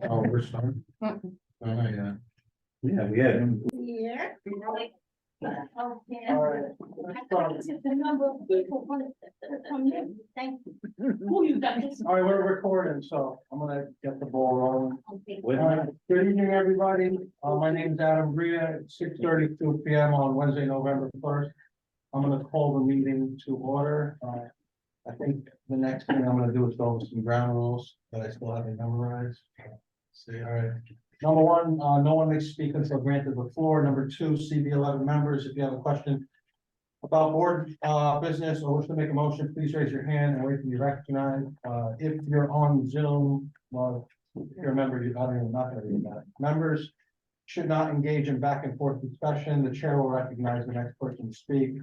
Oh, we're starting. Oh, yeah. Yeah, we had him. Yeah. Okay. All right. The number of people wanted to come in. Thank you. Who you got this? All right, we're recording, so I'm gonna get the ball rolling. Okay. All right, good evening, everybody. My name is Adam Bria, 6:32 p.m. on Wednesday, November 1st. I'm gonna call the meeting to order. I think the next thing I'm gonna do is go over some ground rules that I still haven't memorized. See, all right. Number one, no one may speak until granted the floor. Number two, CB11 members, if you have a question about board business or wish to make a motion, please raise your hand and wait to be recognized. If you're on Zoom, well, if you're a member, I don't even, not gonna read that. Members should not engage in back and forth discussion. The chair will recognize the next person to speak.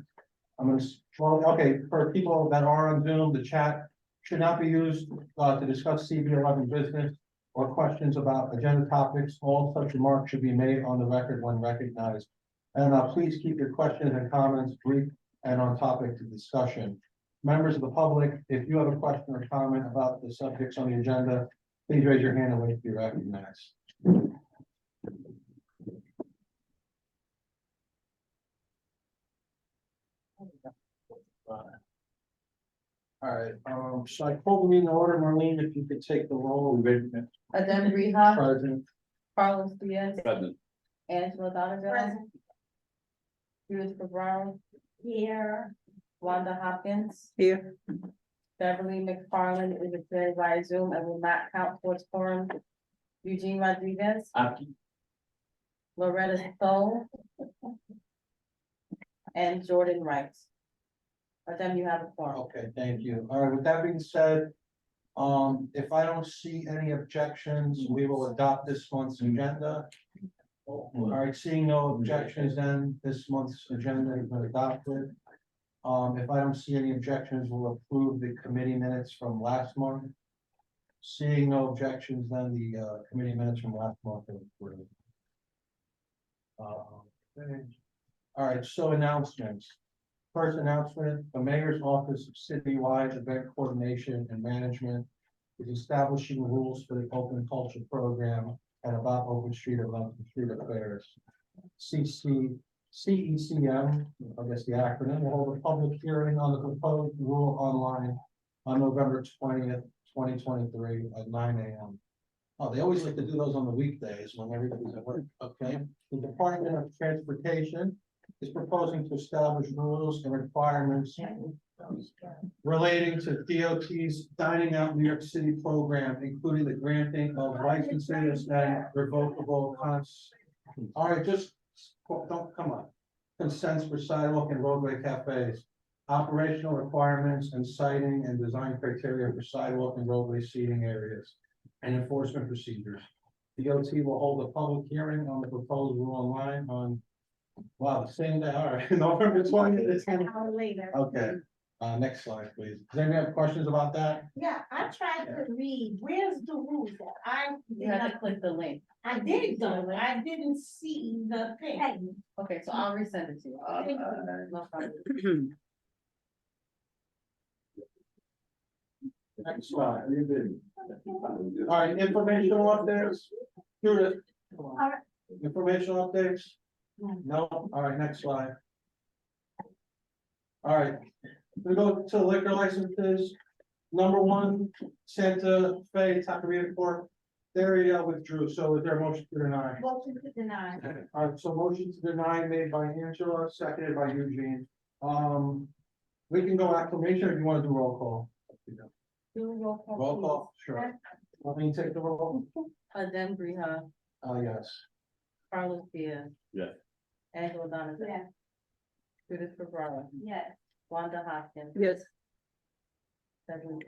I'm gonna, well, okay, for people that are on Zoom, the chat should not be used to discuss CB11 business or questions about agenda topics. All such remarks should be made on the record when recognized. And please keep your questions and comments brief and on topic to discussion. Members of the public, if you have a question or comment about the subjects on the agenda, please raise your hand and wait to be recognized. All right, so I called the meeting to order. Marlene, if you could take the roll. Adam Rehab, Present. Carlos Diaz, Present. Angela Donovan, Present. Judith Brown, Here. Wanda Hopkins, Here. Beverly McFarland is attending via Zoom and will not count towards quorum. Eugene Rodriguez, Loretta Stowe, and Jordan Wright. Adam, you have a quorum. Okay, thank you. All right, with that being said, if I don't see any objections, we will adopt this month's agenda. All right, seeing no objections, then this month's agenda has been adopted. If I don't see any objections, we'll approve the committee minutes from last month. Seeing no objections, then the committee minutes from last month are approved. Okay. All right, so announcements. First announcement, the mayor's office of citywide event coordination and management is establishing rules for the open culture program and about open street events and street affairs. CECM, I guess the acronym, will hold a public hearing on the proposed rule online on November 20th, 2023 at 9 a.m. Oh, they always like to do those on the weekdays when everybody's at work. Okay. The Department of Transportation is proposing to establish rules and requirements relating to DOT's Dining Out New York City program, including the granting of licenses and revocable all right, just don't come on. Consents for sidewalk and roadway cafes, operational requirements and siting and design criteria for sidewalk and roadway seating areas, and enforcement procedures. DOT will hold a public hearing on the proposed rule online on, wow, the same day, all right, November 20th. An hour later. Okay, next slide, please. Does anybody have questions about that? Yeah, I tried to read, where's the rules that You have to click the link. I did though, I didn't see the thing. Okay, so I'll resend it to you. No problem. Next slide. All right, informational updates. Judith. right. Informational updates? No, all right, next slide. All right, we go to liquor licenses. Number one, Santa Fe Taqueria Corp. They withdrew, so is there a motion to deny? Motion to deny. All right, so motion to deny made by Angela, seconded by Eugene. We can go acclamation if you want to do roll call. Do roll call. Roll call, sure. Want me to take the roll? Adam Rehab, Yes. Carlos Diaz. Yeah. Angela Donovan. Yes. Judith Brown, Yes. Wanda Hopkins. Yes. Beverly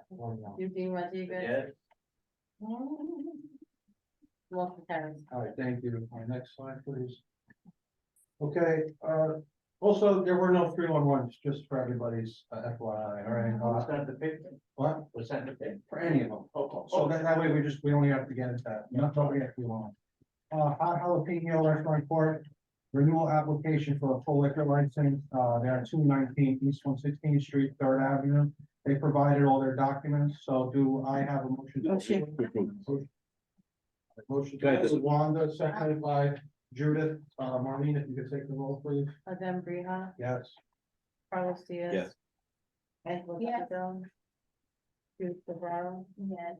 One more. Eugene Rodriguez. Motion carries. All right, thank you. All right, next slide, please. Okay, also, there were no 311s, just for everybody's FYI, all right? Was that the pick? What? Was that the pick? For any of them. Oh, So that way we only have to get into that. Not only if we want. Hot Jalapeno Restaurant Court, renewal application for a full liquor license. They're at 219 East 116th Street, 3rd Avenue. They provided all their documents, so do I have a motion? Motion. Motion Go ahead. by Wanda, seconded by Judith. Marlene, if you could take the roll, please. Adem Briha, Yes. Carlos Diaz. Yes. Angela Yes. Donaldson. Judith LeBron, Yes.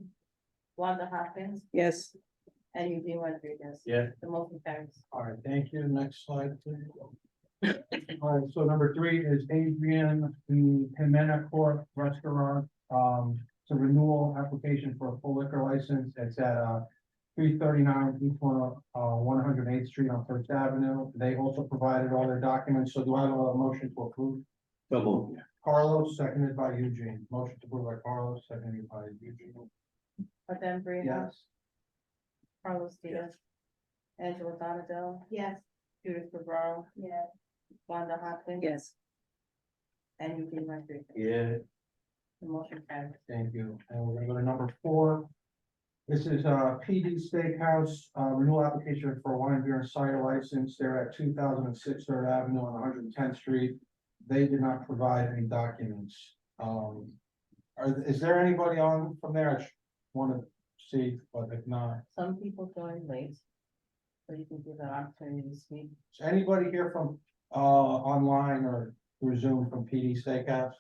Wanda Hopkins, yes, and Eugene Rodriguez. Yeah. The motion carries. All right, thank you. Next slide, please. All right, so number 3 is Adrian, the Jimena Court Restaurant. It's a renewal application for a full liquor license. It's at, 339 East 108th Street on First Avenue. They also provided all their documents. So do I have a motion to approve? So moved. Carlos, seconded by Eugene. Motion to approve by Carlos, seconded by Eugene. Adem Briha, Yes. Carlos Diaz. Angela Donaldson, Yes. Judith LeBron, Yes. Wanda Hopkins. yes, And Eugene Rodriguez. Yeah. The motion carries. Thank you. And we're gonna go to number 4. This is PD Steakhouse, renewal application for a wine, beer, and cider license. They're at 2006 Third Avenue on 110th Street. They did not provide any documents. Is there anybody on from there? I just want to see, but if not, Some people join late. So you can give an opportunity to speak. is anybody here from online or through Zoom from PD Steakhouse?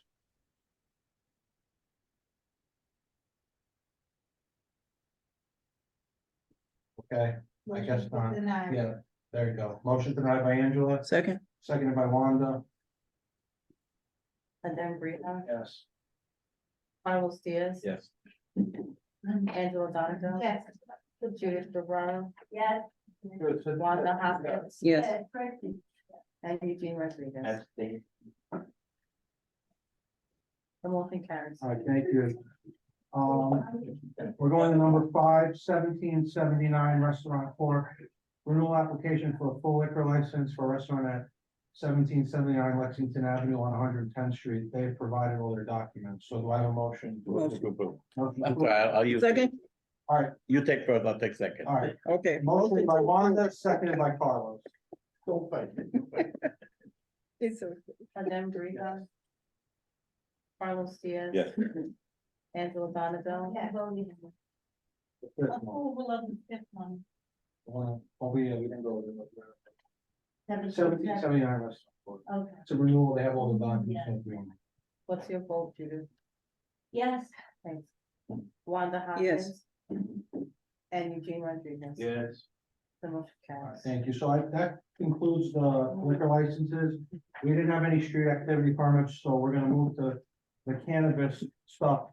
Okay, I guess not. Denied. Yeah, there you go. Motion denied by Angela, second, seconded by Wanda. Adem Briha, Yes. Carlos Diaz. Yes. Angela Donaldson. Yes. Judith LeBron, Yes. Good, so Wanda Hopkins, yes, and Eugene Rodriguez. The motion carries. All right, thank you. We're going to number 5, 1779 Restaurant Court. Renewal application for a full liquor license for a restaurant at 1779 Lexington Avenue on 110th Street. They have provided all their documents. So do I have a motion? Motion. Motion I'm sorry, I'll use. second, All right, You take first, I'll take second. all right. okay. Motion by Wanda, seconded by Carlos. Don't fight. It's okay. Adem Briha, Carlos Diaz. Yes. Angela Donaldson. Yes. Approval of the 5th one. Well, we didn't go over it. 1779. 1779 Restaurant Court. Okay. It's a renewal. They have all the documents. What's your vote, Judith? Yes. Thanks. Wanda Hopkins. And Eugene Rodriguez. Yes. The motion All right, carries. thank you. So that concludes the liquor licenses. We didn't have any street activity permits, so we're gonna move to the cannabis stuff.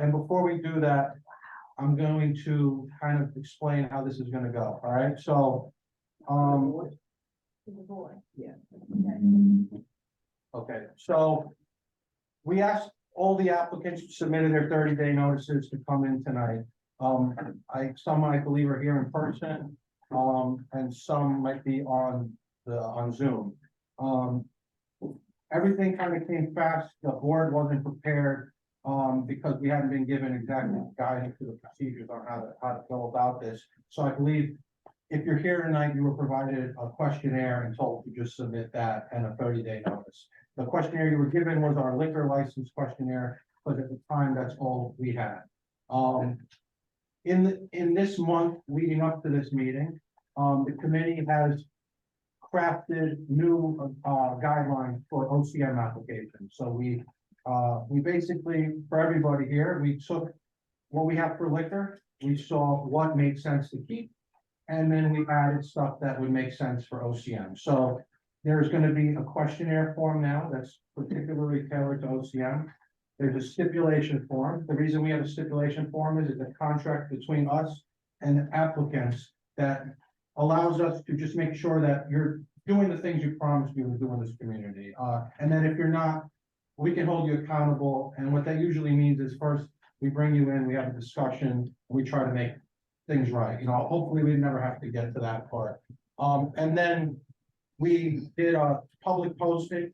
And before we do that, I'm going to kind of explain how this is gonna go, all right? So, To the board. okay, so we asked all the applicants who submitted their 30-day notices to come in tonight. Some I believe are here in person, and some might be on Zoom. Everything kind of came fast. The board wasn't prepared, because we hadn't been given exact guidance to the procedures on how to go about this. So I believe if you're here tonight, you were provided a questionnaire and told to just submit that and a 30-day notice. The questionnaire you were given was our liquor license questionnaire, but at the time, that's all we had. In this month leading up to this meeting, the committee has crafted new guidelines for OCM applications. So we basically, for everybody here, we took what we have for liquor, we saw what made sense to keep, and then we added stuff that would make sense for OCM. So there's gonna be a questionnaire form now that's particularly tailored to OCM. There's a stipulation form. The reason we have a stipulation form is it's a contract between us and applicants that allows us to just make sure that you're doing the things you promised you would do in this community. And then if you're not, we can hold you accountable. And what that usually means is first, we bring you in, we have a discussion, and we try to make things right. You know, hopefully we never have to get to that part. And then we did a public posting.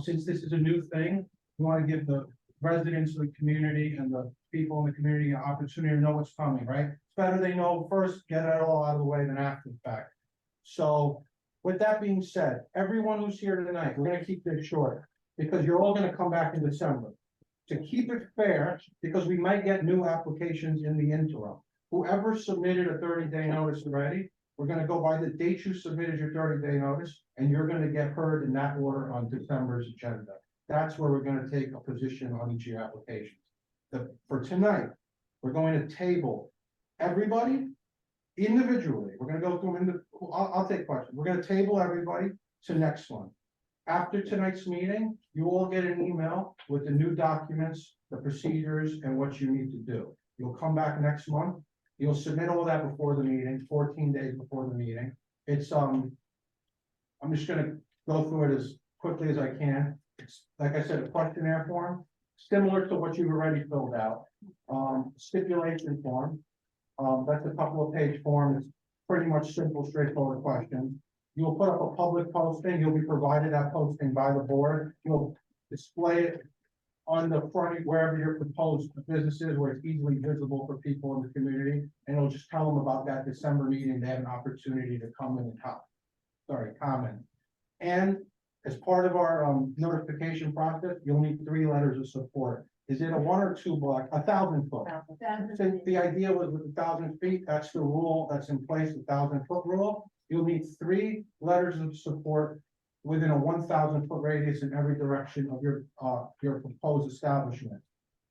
Since this is a new thing, we want to give the residents of the community and the people in the community an opportunity to know what's coming, right? It's better they know first, get it all out of the way than after the fact. So with that being said, everyone who's here tonight, we're gonna keep this short because you're all gonna come back in December. To keep it fair, because we might get new applications in the interim. whoever submitted a 30-day notice already, we're gonna go by the date you submitted your 30-day notice, and you're gonna get heard in that order on December's agenda. That's where we're gonna take a position on each of your applications. For tonight, we're going to table everybody individually. We're gonna go through them in the, I'll take questions. We're gonna table everybody to next one. After tonight's meeting, you all get an email with the new documents, the procedures, and what you need to do. You'll come back next month. You'll submit all that before the meeting, 14 days before the meeting. It's, I'm just gonna go through it as quickly as I can. It's, like I said, a questionnaire form, similar to what you've already filled out. Stipulation form. That's a couple of page form. It's pretty much simple, straightforward questions. You'll put up a public posting. You'll be provided that posting by the board. You'll display it on the front, wherever your proposed business is, where it's easily visible for people in the community. And it'll just tell them about that December meeting. They have an opportunity to come in and comment. And as part of our notification process, you'll need 3 letters of support. Is it a 1 or 2 block, 1,000 foot? So the idea was with 1,000 feet, that's the rule that's in place, the 1,000-foot rule. You'll need 3 letters of support within a 1,000-foot radius in every direction of your proposed establishment.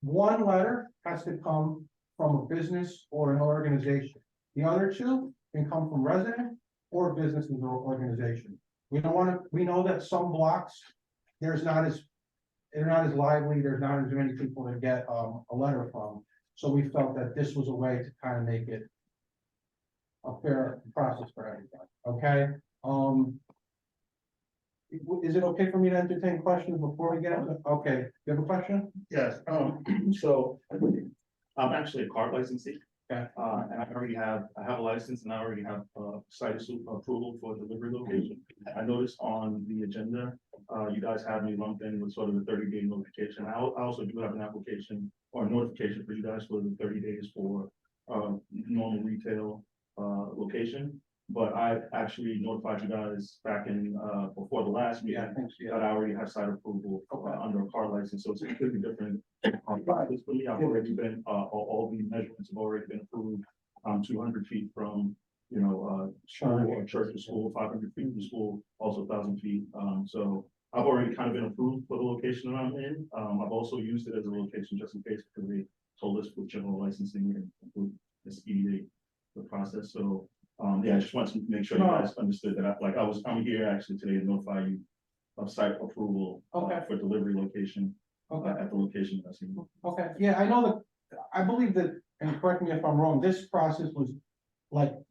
1 letter has to come from a business or an organization. The other 2 can come from residents or businesses or organizations. We know that some blocks, they're not as lively, there's not as many people to get a letter from. So we felt that this was a way to kind of make it a fair process for everybody, okay? Is it okay for me to entertain questions before we get into, okay, you have a question? Yes, so I'm actually a car licensee. Okay. And I have a license and I already have site approval for delivery location. I noticed on the agenda, you guys have me lumped in with sort of the 30-day notification. I also do have an application or a notification for you guys for the 30 days for normal retail location. But I actually notified you guys back in before the last meeting that I already have site approval under a car license, so it's a completely different process for me. I've already been all the measurements have already been approved. 200 feet from school or church to school, 500 feet from school, also 1,000 feet. So I've already kind of been approved for the location that I'm in. I've also used it as a location just in case because they told us with general licensing and expedite the process. So. Yeah, I just wanted to make sure you guys understood that I'm here actually today to notify you of site approval for delivery location at the location that's in. Okay, yeah, I know that, I believe that, and correct me if I'm wrong, this process was what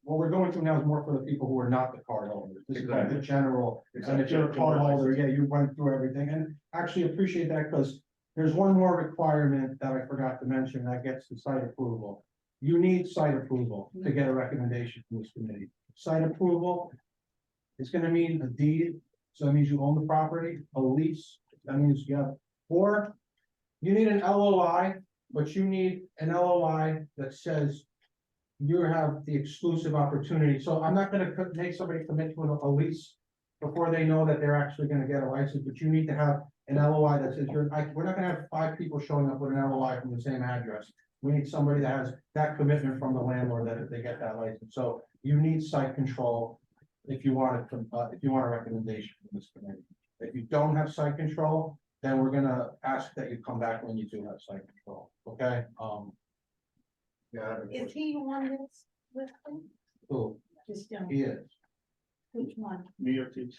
we're going through now is more for the people who are not the card holders. This is like the general, and if you're a card holder, yeah, you went through everything, and actually appreciate that because there's one more requirement that I forgot to mention that gets the site approval. You need site approval to get a recommendation from this committee. Site approval is gonna mean a deed, so that means you own the property, a lease, that means you have, or you need an LOI, but you need an LOI that says you have the exclusive opportunity. So I'm not gonna make somebody commit to a lease before they know that they're actually gonna get a license, but you need to have an LOI that says we're not gonna have 5 people showing up with an LOI from the same address. We need somebody that has that commitment from the landlord that if they get that license. So you need site control if you want a recommendation from this committee. If you don't have site control, then we're gonna ask that you come back when you do have site control, okay? Yeah. Is he the one that's listed? Who? Just down, He is. which one? New York City.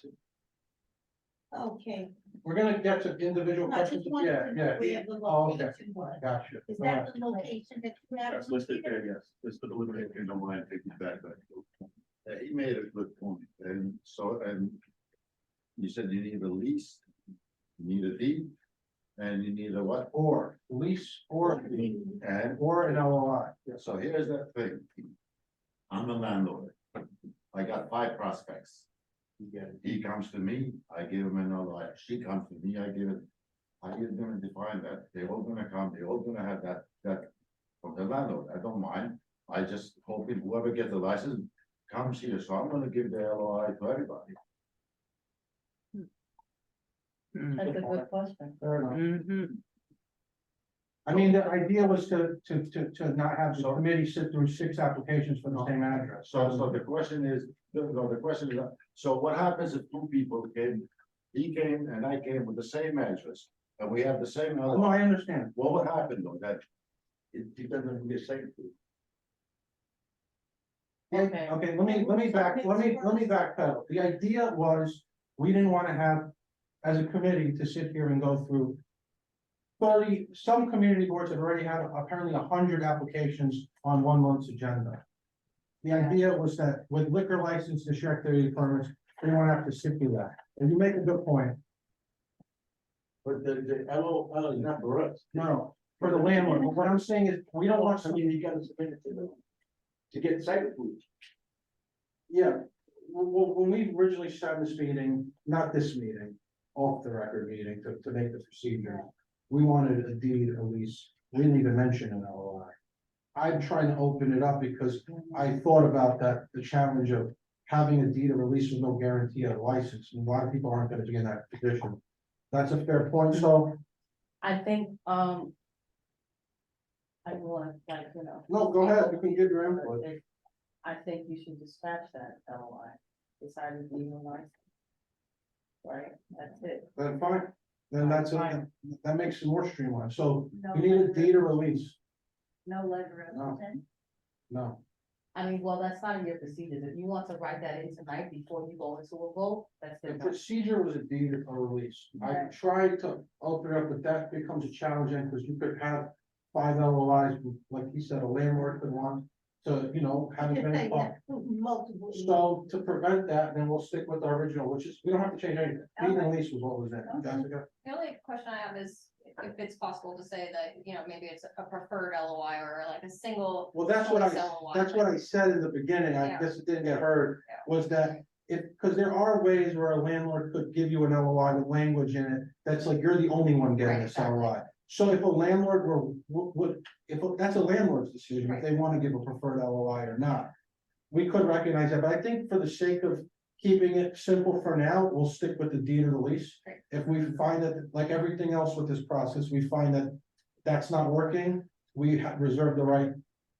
Okay. We're gonna get to individual I questions. just wanted Yeah, to know yeah. where the Oh, okay. location was. Gotcha. Is that the location that you have? That's listed there, yes. It's the delivery. You don't mind taking that back. He made a good point, and you said you need a lease, you need a deed, and you need a what? Or lease or And or an LOI. so here's that thing. I'm a landlord. I got 5 prospects. He comes to me, I give him an LOI. She comes to me, I give it. How you gonna define that? They're all gonna come, they're all gonna have that from the landlord. I don't mind. I just hoping whoever gets the license comes here, so I'm gonna give the LOI to everybody. That's a good question. Fair enough. I mean, the idea was to not have the committee sit through 6 applications for the same address. So the question is, the question is, so what happens if 2 people came, he came and I came with the same address, and we have the same, No, I understand. what would happen though, that it depends on the same. Okay. Okay, let me backpedal. The idea was, we didn't want to have, as a committee, to sit here and go through 30, some community boards have already had apparently 100 applications on 1 month's agenda. The idea was that with liquor license and share activity permits, we don't have to sit through that. And you make a good point. But the LOL is not for us. No, for the landlord, but what I'm saying is, we don't want I some, mean, you gotta submit it to them. To get site approval. yeah. When we originally started this meeting, not this meeting, off the record meeting to make the procedure, we wanted a deed at least, we didn't even mention an LOI. I'm trying to open it up because I thought about that, the challenge of having a deed of release with no guarantee of license, and a lot of people aren't gonna be in that position. That's a fair point, so, I think, I want, like, you know. no, go ahead, you can give your input. I think you should dispatch that LOI, decide to leave a license. Right, that's it. Then fine, then that's, Fine. that makes it more streamlined, so No you need a letter. deed of release, No letter of No. intent. no. I mean, well, that's not in your procedures. If you want to write that in tonight before you go into a vote, that's The different. procedure was a deed of release. I Yeah. tried to open it up, but that becomes a challenge, because you could have 5 LOIs, like he said, a landlord could want to, have it very far. Multiple. So to prevent that, then we'll stick with our original, which is, we don't have to change anything. Deed and release was what was in. Jessica? The only question I have is if it's possible to say that, maybe it's a preferred LOI or like a single. Well, that's what I said in the beginning, I Yeah. guess it didn't get heard, Yeah. was that because there are ways where a landlord could give you an LOI with language in it, that's like, you're the only one getting Right, this exactly. LOI. So if a landlord would, that's a landlord's decision, if they wanna give a preferred LOI or not. We could recognize that, but I think for the sake of keeping it simple for now, we'll stick with the deed of release. Great. If we find that, like everything else with this process, we find that that's not working, we reserve the right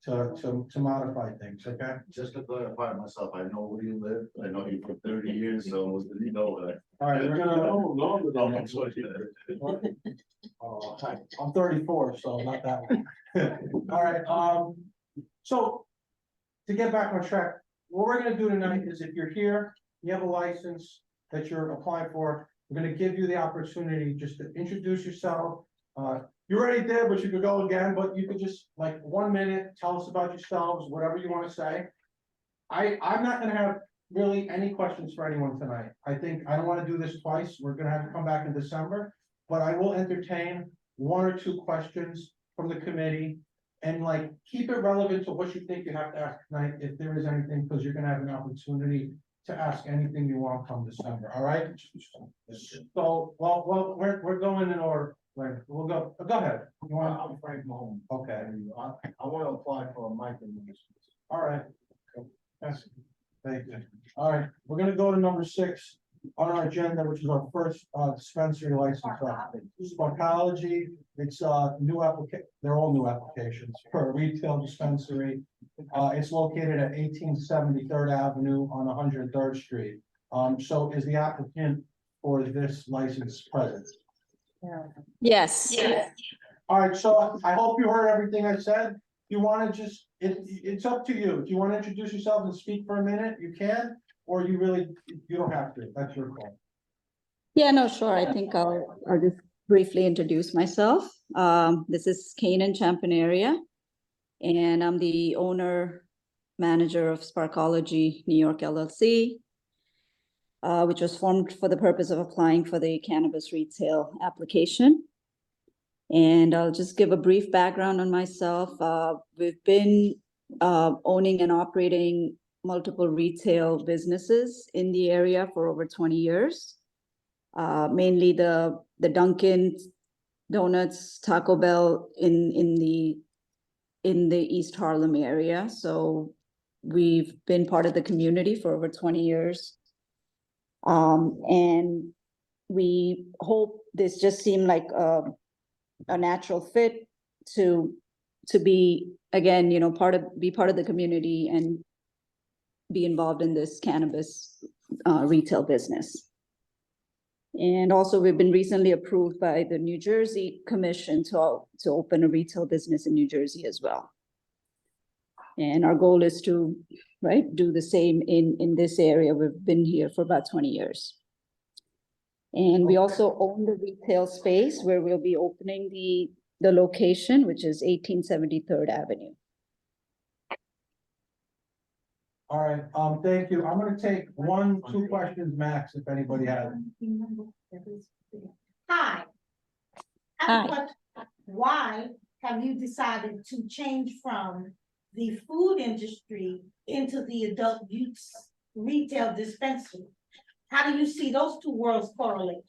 to modify things, okay? Just to clarify myself, I know where you live, I know you for 30 years, so that. All right, we're gonna, No, no, no, that's what you. hi, I'm 34, so not that one. All right, so to get back on track, what we're gonna do tonight is, if you're here, you have a license that you're applying for, we're gonna give you the opportunity just to introduce yourself. You already did, but you could go again, but you could just, like, 1 minute, tell us about yourselves, whatever you wanna say. I'm not gonna have really any questions for anyone tonight. I think, I don't wanna do this twice, we're gonna have to come back in December, but I will entertain 1 or 2 questions from the committee. And like, keep it relevant to what you think you have to ask tonight, if there is anything, because you're gonna have an opportunity to ask anything you want come December, all right? So, well, we're going in order, right, we'll go ahead. You want, I'm Frank Mahone. okay, I want to apply for a micro. all right. Yes, thank you. All right, we're gonna go to number 6 on our agenda, which is our first dispensary license. Sparkology, it's new they're all new applications for a retail dispensary. It's located at 1873rd Avenue on 103rd Street. So is the applicant for this license present? Yeah. Yes. All right, so I hope you heard everything I said. You wanna just, it's up to you. If you wanna introduce yourself and speak for a minute, you can, or you don't have to. That's your call. Yeah, no, sure. I think I'll just briefly introduce myself. This is Canaan Champaneria, and I'm the owner, manager of Sparkology New York LLC, which was formed for the purpose of applying for the cannabis retail application. And I'll just give a brief background on myself. We've been owning and operating multiple retail businesses in the area for over 20 years. Mainly the Dunkin' Donuts, Taco Bell in the East Harlem area. So we've been part of the community for over 20 years. And we hope this just seemed like a natural fit to be, again, be part of the community and be involved in this cannabis retail business. And also, we've been recently approved by the New Jersey Commission to open a retail business in New Jersey as well. And our goal is to, do the same in this area. We've been here for about 20 years. And we also own the retail space where we'll be opening the location, which is 1873rd Avenue. All right, thank you. I'm gonna take 1-2 questions max, if anybody has. Hi. I have a Hi. question. Why have you decided to change from the food industry into the adult use retail dispensary? How do you see those two worlds correlate?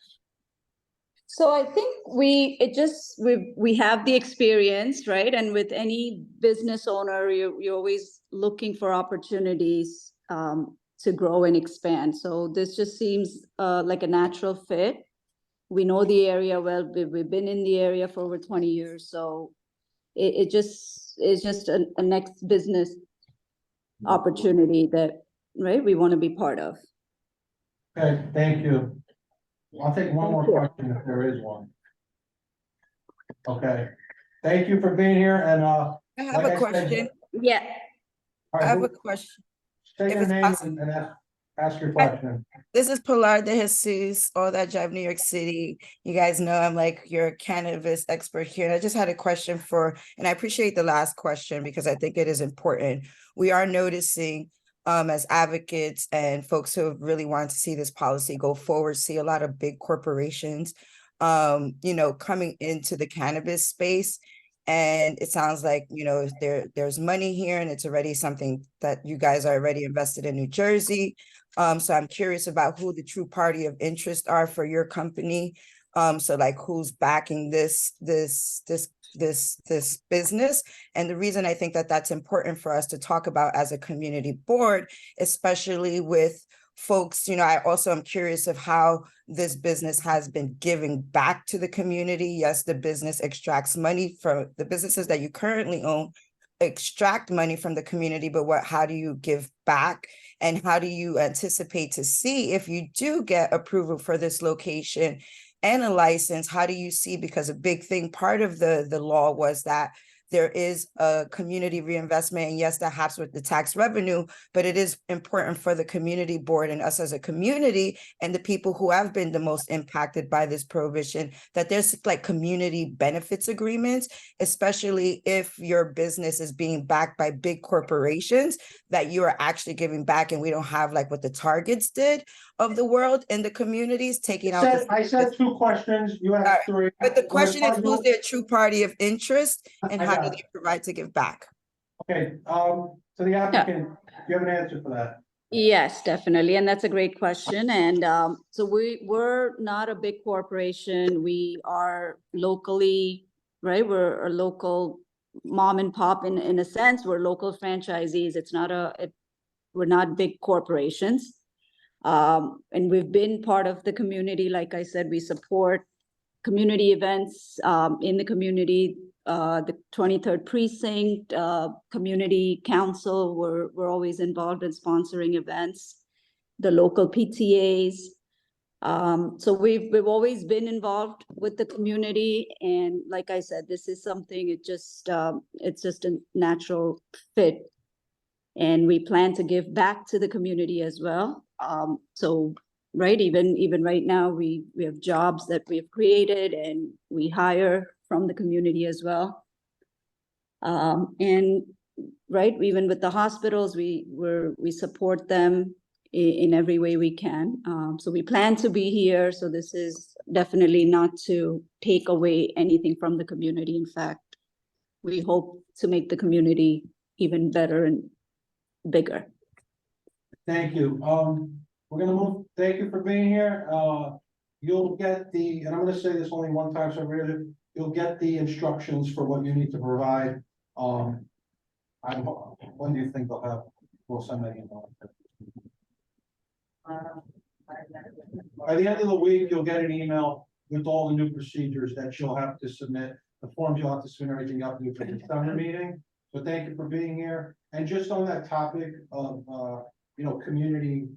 So I think we have the experience, right? And with any business owner, you're always looking for opportunities to grow and expand. So this just seems like a natural fit. We know the area well. We've been in the area for over 20 years. So it just is just a next business opportunity that, we want to be part of. Okay, thank you. I'll take one more question if there is one. Okay, thank you for being here and I have like a I said- question. Yeah. all I right, have a who- question. Say if your it's name possible. and ask your question. This is Pilar de Jesus, All That Drive, New York City. You guys know I'm like your cannabis expert here. And I just had a question and I appreciate the last question because I think it is important. We are noticing as advocates and folks who have really wanted to see this policy go forward, see a lot of big corporations, coming into the cannabis space. And it sounds like, there's money here and it's already something that you guys are already invested in New Jersey. So I'm curious about who the true party of interest are for your company. So like who's backing this business. And the reason I think that that's important for us to talk about as a community board, especially with folks, I also am curious of how this business has been giving back to the community. Yes, the business extracts money from the businesses that you currently own, extract money from the community, but how do you give back? And how do you anticipate to see if you do get approval for this location and a license? How do you see, because a big thing, part of the law was that there is a community reinvestment, and yes, that happens with the tax revenue, but it is important for the community board and us as a community and the people who have been the most impacted by this prohibition, that there's like community benefits agreements, especially if your business is being backed by big corporations, that you are actually giving back, and we don't have like what the Targets did of the world in the communities, taking out. I said 2 questions, you All asked right, 3. but the question is, who's there? their true party of interest and I how got do it. they provide to give back? Okay, to the applicant, do you have an answer for that? Yes, definitely. And that's a great question. And so we're not a big corporation. We are locally, We're a local mom and pop in a sense. We're local franchisees. We're not big corporations. And we've been part of the community. Like I said, we support community events in the community. The 23rd Precinct, Community Council, we're always involved in sponsoring events, the local PTAs. So we've always been involved with the community. And like I said, this is something, it's just a natural fit. And we plan to give back to the community as well. So even right now, we have jobs that we have created and we hire from the community as well. And even with the hospitals, we support them in every way we can. So we plan to be here. So this is definitely not to take away anything from the community. In fact, we hope to make the community even better and bigger. Thank you. We're gonna move, thank you for being here. You'll get and I'm gonna say this only one time, so really, you'll get the instructions for what you need to provide. When do you think we'll send that email? By the end of the week, you'll get an email with all the new procedures that you'll have to submit the forms you'll have to submit everything you have to do for the December meeting. So thank you for being here. And just on that topic of, you know, community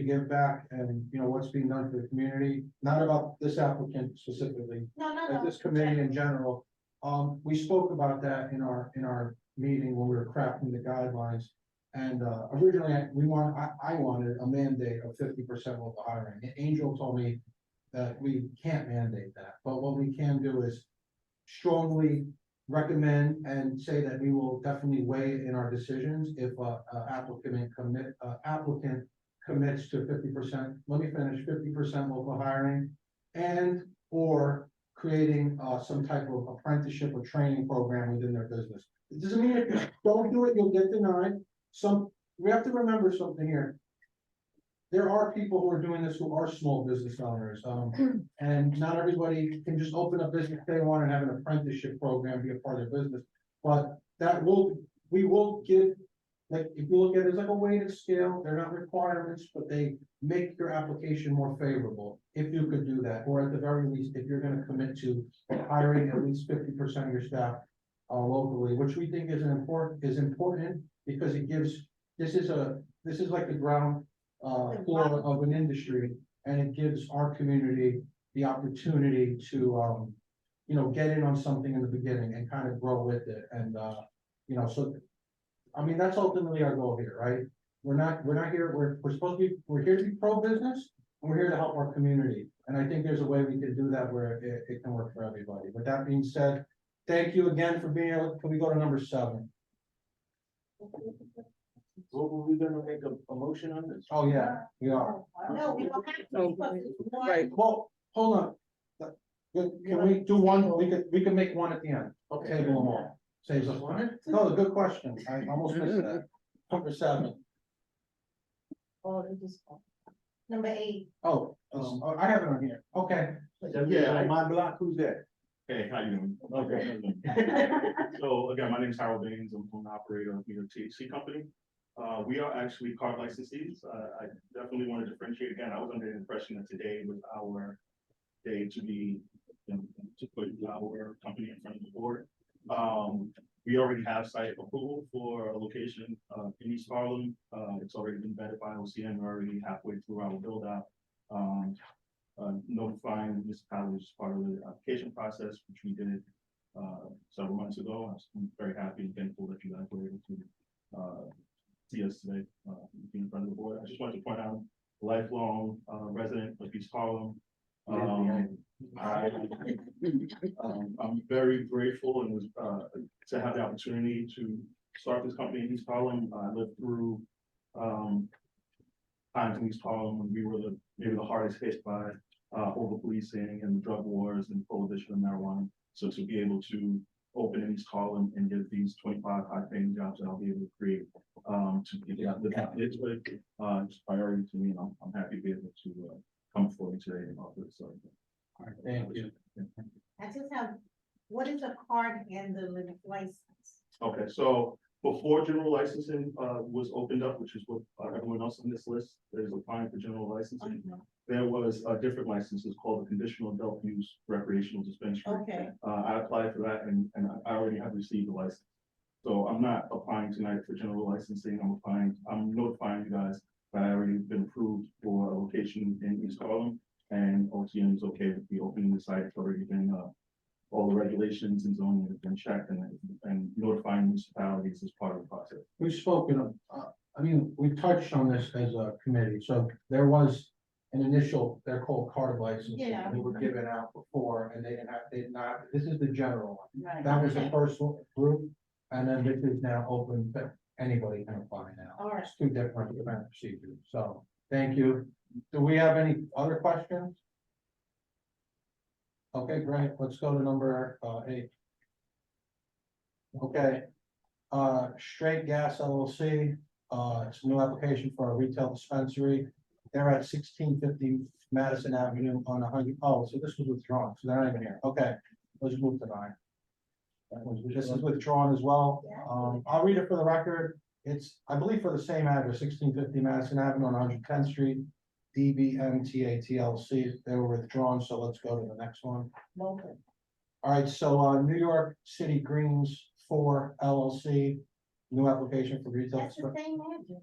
give back and, you know, what's being done for the community, not about this applicant specifically, No, no, but no. this committee in general. We spoke about that in our meeting when we were crafting the guidelines. And, originally, I wanted a mandate of 50% local hiring. Angel told me that we can't mandate that, but what we can do is strongly recommend and say that we will definitely weigh it in our decisions if applicant commits to 50%, let me finish, 50% local hiring, and or creating some type of apprenticeship or training program within their business. It doesn't mean if you don't do it, you'll get denied. We have to remember something here. There are people who are doing this who are small business owners, and not everybody can just open a business they want and have an apprenticeship program be a part of their business. But we will give, like, if you look at it, it's like a weighted scale, they're not requirements, but they make your application more favorable. If you could do that, or at the very least, if you're gonna commit to hiring at least 50% of your staff locally, which we think is important because it gives, this is like the ground floor of an industry, and it gives our community the opportunity to, you know, get in on something in the beginning and kind of grow with it. And, you know, so, I mean, that's ultimately our goal here, right? We're not here, we're here to be pro-business, and we're here to help our community. And I think there's a way we can do that where it can work for everybody. With that being said, thank you again for being here. Can we go to number 7? What were we gonna make a motion on this? Oh, yeah, we are. No, we don't have to. No, because it's one- Right, well, hold on. Can we do one? We can make one at the end. Table them all. Saves us time. No, good question. I almost missed that. Number 7. Oh, it just. Number 8. Oh, I have it on here. Okay. Yeah, on my block, who's that? Hey, how you doing? Okay. So again, my name is Harold Baines. I'm an operator of the THC company. We are actually card licensees. I definitely want to differentiate again. I was under the impression that today was our day to be, you know, to put our company in front of the board. We already have site approval for a location in East Harlem. It's already been vetted by OCN. We're already halfway through our build out. Notifying municipalities as part of the application process, which we did several months ago. I'm very happy and thankful that you guys were able to see us today in front of the board. I just wanted to point out, lifelong resident of East Harlem. I'm very grateful and was to have the opportunity to start this company in East Harlem. I lived through times in East Harlem when we were maybe the hardest hit by over policing and drug wars and prohibition of marijuana. So to be able to open in East Harlem and get these 25 high-paying jobs that I'll be able to create to get the it's priority to me. And I'm happy to be able to come forward today and offer this. All right, thank you. I just have, what is a card handler license? Okay, so before general licensing was opened up, which is what everyone else on this list that is applying for general licensing, there was different licenses called the conditional adult use recreational dispensary. Okay, I applied for that and I already have received the license. So I'm not applying tonight for general licensing. I'm notifying you guys that I already been approved for a location in East Harlem, and OTM is okay with me opening the site. It's already been all the regulations and zoning have been checked and notifying municipalities as part of the process. We've spoken, I mean, we touched on this as a committee, so there was an initial, they're called card licenses. Yeah. They were given out before, and they did not, this is the general one. Right. That was the first group, and then this is now open, but anybody can apply now. all right. It's 2 different procedures, so, thank you. Do we have any other questions? Okay, great, let's go to number 8. Okay, Straight Gas LLC, it's a new application for a retail dispensary. They're at 1650 Madison Avenue on 100, oh, so this was withdrawn, so they're not even here, okay, let's move to 9. This is withdrawn as well, I'll read it for the record, it's, I believe for the same address, 1650 Madison Avenue on 110th Street, CB11M TLC, they were withdrawn, so let's go to the next one. Local. All right, so, New York City Greens 4 LLC, new application for retail. That's the same address.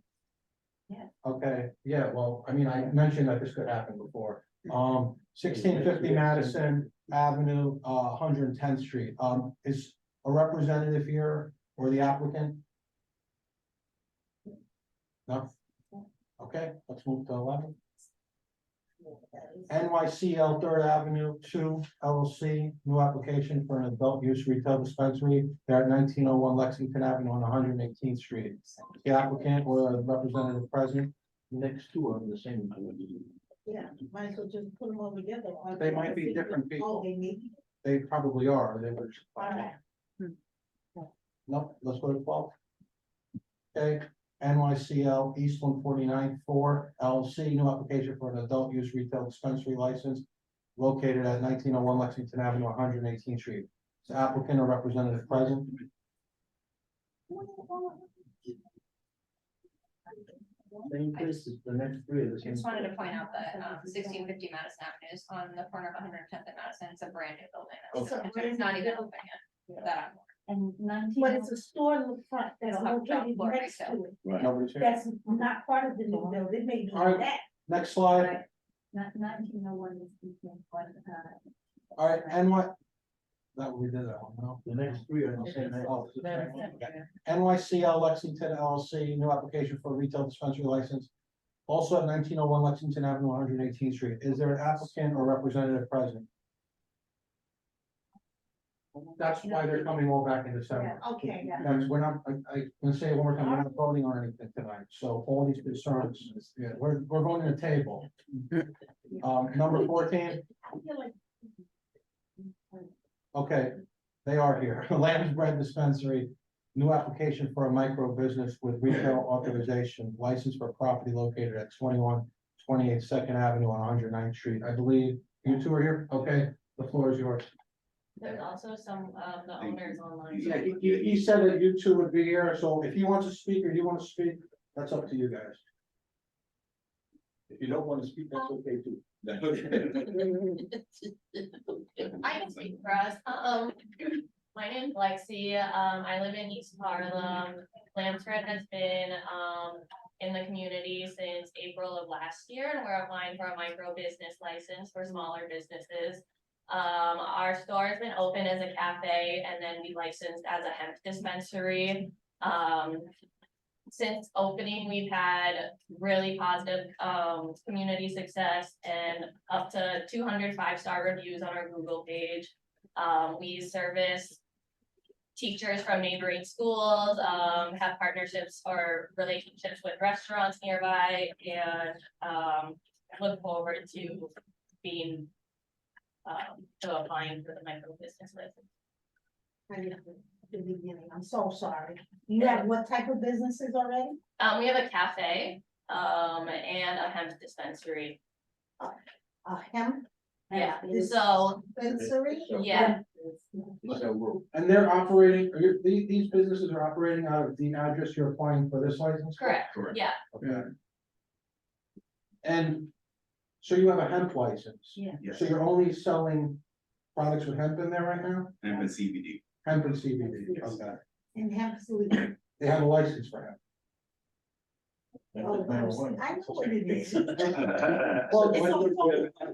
Okay, yeah, well, I mean, I mentioned that this could happen before. 1650 Madison Avenue, 110th Street. Is a representative here or the applicant? No? Okay, let's move to 11. NYCL 3rd Avenue 2 LLC, new application for an adult use retail dispensary. They're at 1901 Lexington Avenue on 118th Street. The applicant or a representative present. Next two are the same. Yeah, might as well just put them all together. They might be different people. Oh, they may be. They probably are. They were. Alright. No, let's go to 12. Okay, NYCL East 149th 4 LLC, new application for an adult use retail dispensary license located at 1901 Lexington Avenue, 118th Street. Is the applicant or representative present? Same places, the next three are the I same. just wanted to point out that 1650 Madison Avenue is on the corner of 110th and Madison. It's a brand new building. It's not even open yet. That And 19. But it's a store in the front that's It'll have located shop floor next retail. to it. Nobody's here. That's not part of the new building, it may be Alright. that. Next slide. Not 1901 is between one, All right, that we did that one, no? The next three are the same. Oh, NYCL Lexington LLC, new application for a retail dispensary license. Also at 1901 Lexington Avenue, 118th Street. Is there an applicant or representative present? That's why they're coming all back in December. Okay, yeah. That's, we're not, I can say it one more time, we're not voting on anything tonight, so all these concerns, yeah, we're voting a table. Number 14, I feel like okay, they are here, Lamb's Bread Dispensary, new application for a micro business with retail authorization, license for property located at 2128 Second Avenue on 109th Street, I believe, you two are here, okay, the floor is yours. There's also some of the owners online. Yeah, he said that you two would be here, so if he wants to speak or you want to speak, that's up to you guys. If you don't want to speak, that's okay too. I can speak for us. My name's Lexi. I live in East Harlem. Lamb's Bread has been, in the community since April of last year, and we're applying for a micro business license for smaller businesses. Our store has been open as a cafe, and then we licensed as a hemp dispensary. Since opening, we've had really positive community success and up to 200 5-star reviews on our Google page. We service teachers from neighboring schools, have partnerships or relationships with restaurants nearby, and look forward to being to applying for the micro business license. the beginning, I'm so sorry. You have what type of businesses already? We have a cafe, and a hemp dispensary. A hemp Yeah, so, dispensary? yeah, And they're operating, these businesses are operating out of the address you're applying for this license? correct, yeah, Okay. And so you have a hemp license? Yeah. So you're only selling products with hemp in there right now? Hemp and CBD. Hemp and CBD, okay. And hemp food. They have a license for hemp. Oh, I know what it is. Well,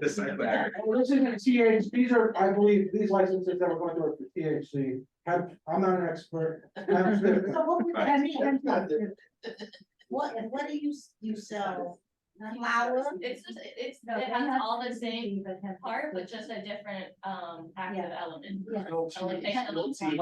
It's this isn't THC, these are, I believe, these licenses that we're going through are for THC. Hemp, I'm not an expert. Hemp's different. So what would hemp what do you sell? Flour? it has all the same part, but just a different, active element. So it takes a little time.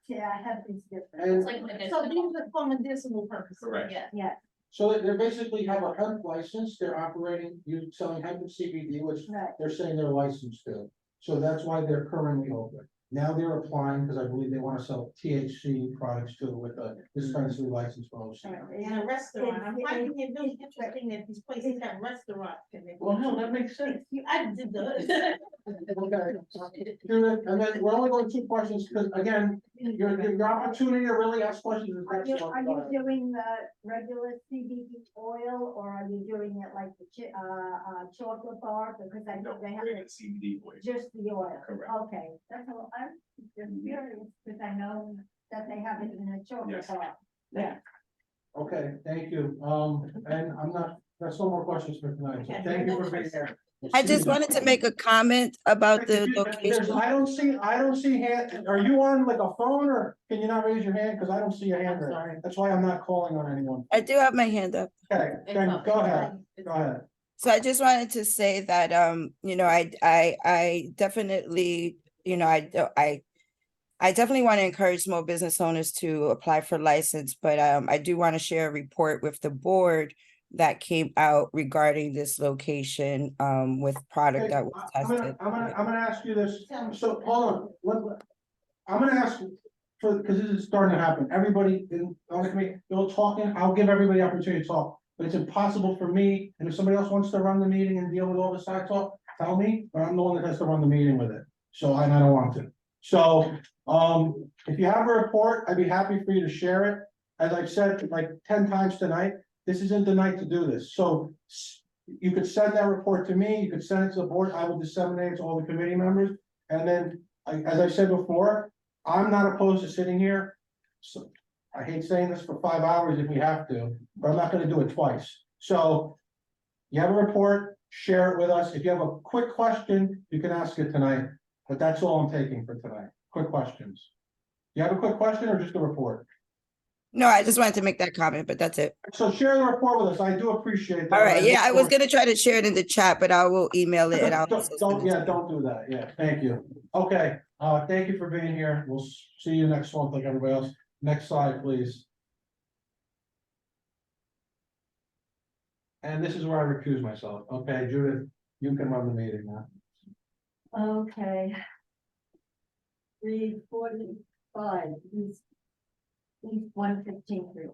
Yeah, hemp is different. And It's like So medicinal. these are for medicinal purposes. Correct. Yeah, so they basically have a hemp license, they're operating, you selling hemp and CBD, which Right. they're saying they're licensed to. So that's why they're currently open. Now they're applying, because I believe they want to sell THC products too with a dispensary license for OC. In a restaurant, I'm finding it really interesting that these places have restaurants. Well, no, that makes sense. I did the. Okay. And then we're only going 2 questions, because again, your opportunity to really ask questions is Are you, next are month. you doing the regular CBD oil or are you doing it like the chocolate bar? Because I know they have it CBD oil. just the oil. Correct. Okay, that's all, I'm just curious because I know that they have it in a chocolate Yes. bar. Yeah. Okay, thank you. And I'm not, there's no more questions for tonight. So thank you for being here. We'll I see just you wanted next to make a comment about the There's, location. I don't see hand, are you on like a phone or can you not raise your hand? Cause I don't see your hand. I'm raised. sorry. That's why I'm not calling on anyone. I do have my hand up. Okay, then It's go up. ahead, go ahead. So I just wanted to say that, you know, I definitely, you know, I definitely want to encourage small business owners to apply for license, but I do want to share a report with the board that came out regarding this location with product Okay, that was I'm tested. gonna ask you this, so hold on, I'm gonna ask for, because this is starting to happen, everybody on the committee, they're talking, I'll give everybody opportunity to talk. But it's impossible for me, and if somebody else wants to run the meeting and deal with all the side talk, tell me, but I'm the one that has to run the meeting with it. So, and I don't want to. So, if you have a report, I'd be happy for you to share it. As I've said like 10 times tonight, this isn't the night to do this. So you could send that report to me, you could send it to the board, I will disseminate it to all the committee members. And then, as I said before, I'm not opposed to sitting here. So I hate saying this for 5 hours if we have to, but I'm not gonna do it twice. So you have a report, share it with us. If you have a quick question, you can ask it tonight, but that's all I'm taking for tonight. Quick questions. You have a quick question or just a report? No, I just wanted to make that comment, but that's it. So share the report with us. I do appreciate that. All right, yeah, I was look gonna try to share it in the chat, but I will email it and I'll. forward- don't do that. Yeah, thank you. Okay, thank you for being here. We'll see you next month like everybody else. Next slide, please. And this is where I recuse myself. Okay, Judith, you can run the meeting now. Okay. 345, East 115th Street.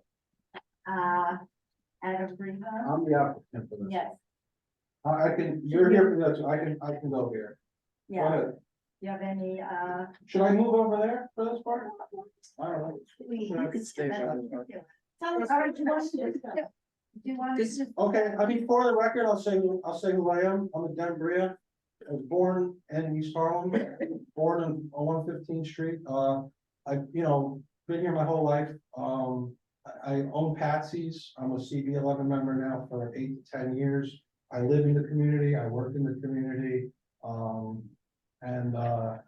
Adam Brina, I'm the applicant for this. yes, I can, you're here for this, I can go here. Go yeah. ahead. You have any, Should I move over there for this part? I don't know. you could stay there. Tell us, do you want to? Okay, I mean, for the record, I'll say who I am. I'm a Dan Bria. I was born in East Harlem, born on 115th Street. I, been here my whole life. I own Patsy's. I'm a CB11 member now for 8 to 10 years. I live in the community. I work in the community. I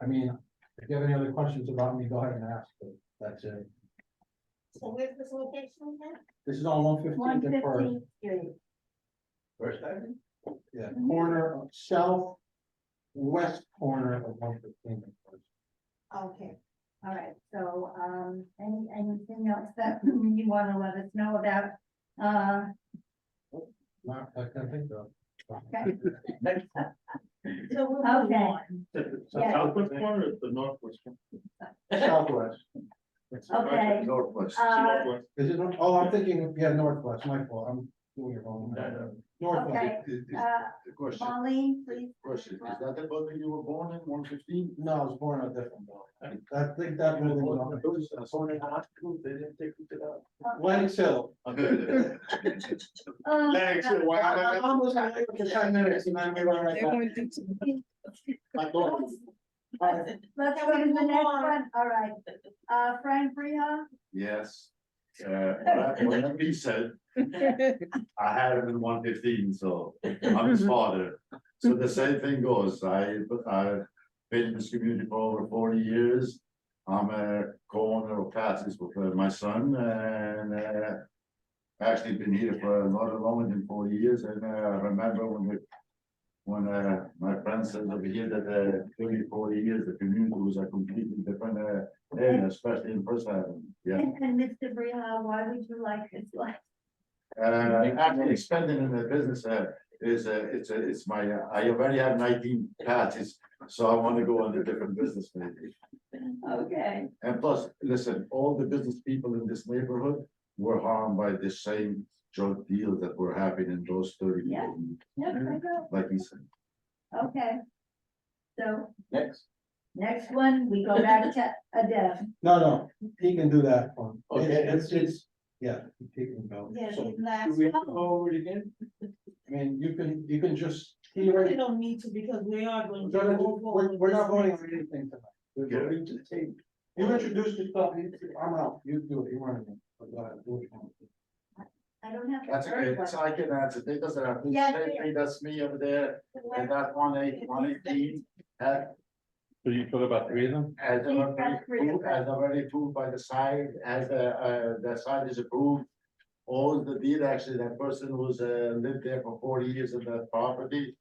mean, if you have any other questions about me, go ahead and ask. But that's it. So where's this location again? This is on 115th and First. 115th Street. First Avenue? Yeah, corner of southwest corner of 115th and First. Okay, all right, so, anything else that you want to let us know about, Not, I can't think of. okay, So we'll move Okay. on. The Yeah. southwest corner or the northwest corner? Southwest. Okay. Northwest. Northwest. Is it, oh, I'm thinking, yeah, northwest, my fault, I'm doing it wrong. Northwest. okay, The question, Marlene, please. is that the building you were born in, 115? No, I was born on a different building. I think that building was on Lennox Hill. Thanks. I almost had it for 10 minutes and then we were right back. My daughter. Let's go to the next one, all right, Frank Briha, Yes. Whatever he said, I had him in 115, so I'm his father. So the same thing goes. I've been in this community for over 40 years. I'm a co-owner of Patsy's with my son, and actually been here for not longer than 40 years. And I remember when my friend said over here that 30, 40 years, the community was a completely different area, especially in First Avenue. Yeah. and Mr. Briha, why would you like this life? Actually expanding in the business it's my, I already have 19 patches, so I want to go on a different business maybe. Okay, And plus, listen, all the business people in this neighborhood were harmed by the same drug deals that were happening in those 30 Yeah. years, yes, I go, like he said. okay. So, Next. Next one, we go back to Adele. No, he can do that one. Okay, It's, yeah, he can go. Yeah, So, the last Do we have to one. go over it again? I mean, you can just, he You already, don't need to because we are going to. we're not voting on anything tonight. We're going to take. You introduced yourself, I'm out, you do it, you run it. But go ahead, do what you want. I don't have. That's okay, that's I can answer, they doesn't have, to Yeah, say, that's me over there, and that 118, So you talk about three of them? as already approved by the side, as the side is approved. All the deed, actually, that person who's lived there for 40 years in that property.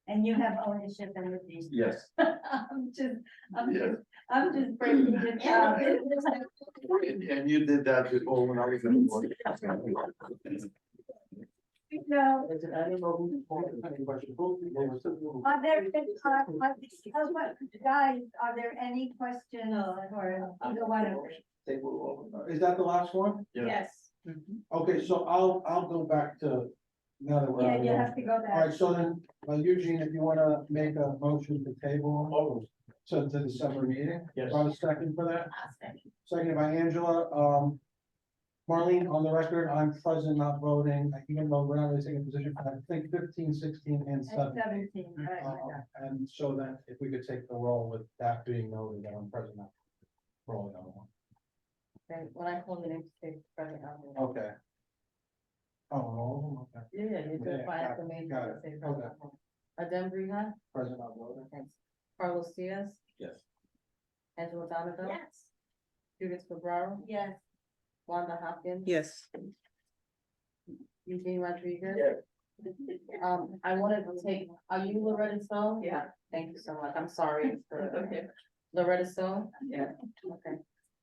And you have ownership in the deed. Yes. I'm just breaking it down. And you did that before when I was in the board. No, I don't know who. are there, guys, are there any questions for either one of them? Is that the last one? Yes. Okay, so I'll go back to, now that we're. Yeah, on you the- have to go All right, back. so then, Eugene, if you wanna make a motion to table to the December meeting. Yes. Do I have a second for that? Seconded by Angela, Marlene, on the record, I'm present, not voting, even though we're not really taking a position, I think 15, 16, and At 17. 17, right, right. And so then if we could take the roll with that being noted, that I'm present, not rolling on one. Okay, when I call the name, say present. I'll- Okay. Oh, okay, Yeah, you do Yeah, it by got it, acclamation. got it. say Okay. present. Adem Brija, present, not voting. thanks. Carlos Diaz, Yes. Angela Donovan. Yes. Judith Cabrera, Yes, Wanda Hopkins. Yes. Eugene Rodriguez. I wanted to take, are you Loretta Stone? Yeah. Thank you so much. I'm sorry for. Loretta Stone? Yeah. Okay.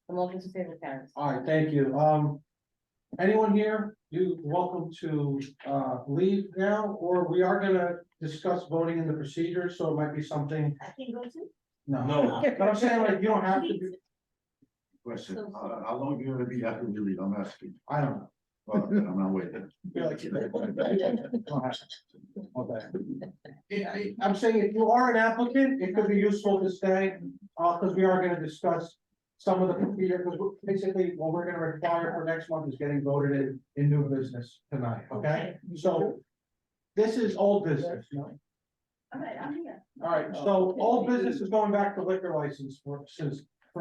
The motion to table carries. All right, thank you. Anyone here, you welcome to, leave now, or we are gonna discuss voting in the procedure, so it might be something, I can go to. no. But I'm saying, like, you don't have to be, Question, how long you gonna be after we leave, I'm asking, I don't know. well, I'm not waiting. Feel like you don't have to. Okay. Yeah, I'm saying if you are an applicant, it could be useful to stay, because we are gonna discuss some of the procedure, because basically what we're gonna require for next month is getting voted in new business tonight, okay? So this is old business, no? all right, I'm here. All right, so old business is going back to liquor license for